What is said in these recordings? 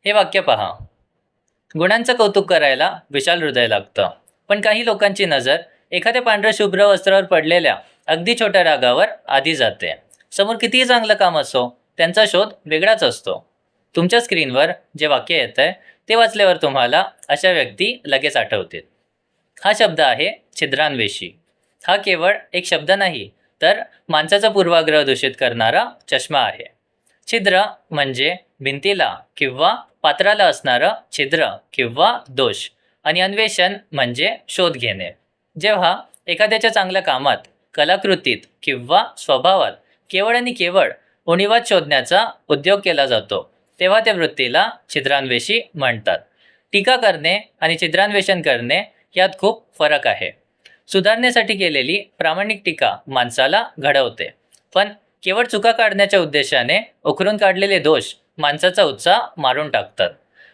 हे वाक्य पहा. गुणांचं कौतुक करायला विशाल हृदय लागतं, पण काही लोकांची नजर एखाद्या पांढऱ्या शुभ्र वस्त्रावर पडलेल्या अगदी छोट्या डागावर आधी जाते. समोर कितीही चांगलं काम असो, त्यांचा शोध वेगळाच असतो. तुमच्या स्क्रीनवर जे वाक्य येतंय ते वाचल्यावर तुम्हाला अशा व्यक्ती लगेच आठवतील. हा शब्द आहे छिद्रान्वेषी. हा केवळ एक शब्द नाही, तर माणसाचा पूर्वाग्रह दूषित करणारा चष्मा आहे. छिद्र म्हणजे भिंतीला किंवा पात्राला असणारं छिद्र किंवा दोष, आणि अन्वेषण म्हणजे शोध घेणे. जेव्हा एखाद्याच्या चांगल्या कामात, कलाकृतीत किंवा स्वभावात केवळ आणि केवळ उणिवात शोधण्याचा उद्योग केला जातो, तेव्हा त्या वृत्तीला छिद्रान्वेषी म्हणतात. टीका करणे आणि छिद्रान्वेषण करणे यात खूप फरक आहे. सुधारण्यासाठी केलेली प्रामाणिक टीका माणसाला घडवते, पण केवळ चुका काढण्याच्या उद्देशाने उकरून काढलेले दोष माणसाचा उत्साह मारून टाकतात.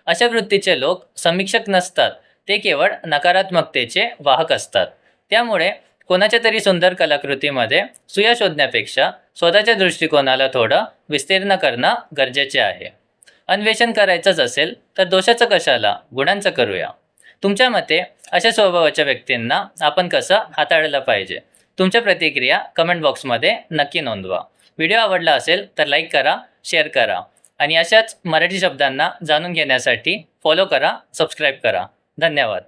अशा वृत्तीचे लोक समीक्षक नसतात, ते केवळ नकारात्मकतेचे वाहक असतात. त्यामुळे कोणाच्या तरी सुंदर कलाकृतीमध्ये सुया शोधण्यापेक्षा स्वतःच्या दृष्टिकोनाला थोडं विस्तीर्ण करणं गरजेचे आहे. अन्वेषण करायचंच असेल तर दोषाचं कशाला, गुणांचं करूया. तुमच्या मते अशा स्वभावाच्या व्यक्तींना आपण कसं हाताळलं पाहिजे? तुमच्या प्रतिक्रिया कमेंट बॉक्समध्ये नक्की नोंदवा. व्हिडिओ आवडला असेल तर लाईक करा, शेअर करा आणि अशाच मराठी शब्दांना जाणून घेण्यासाठी फॉलो करा, सबस्क्राईब करा. धन्यवाद.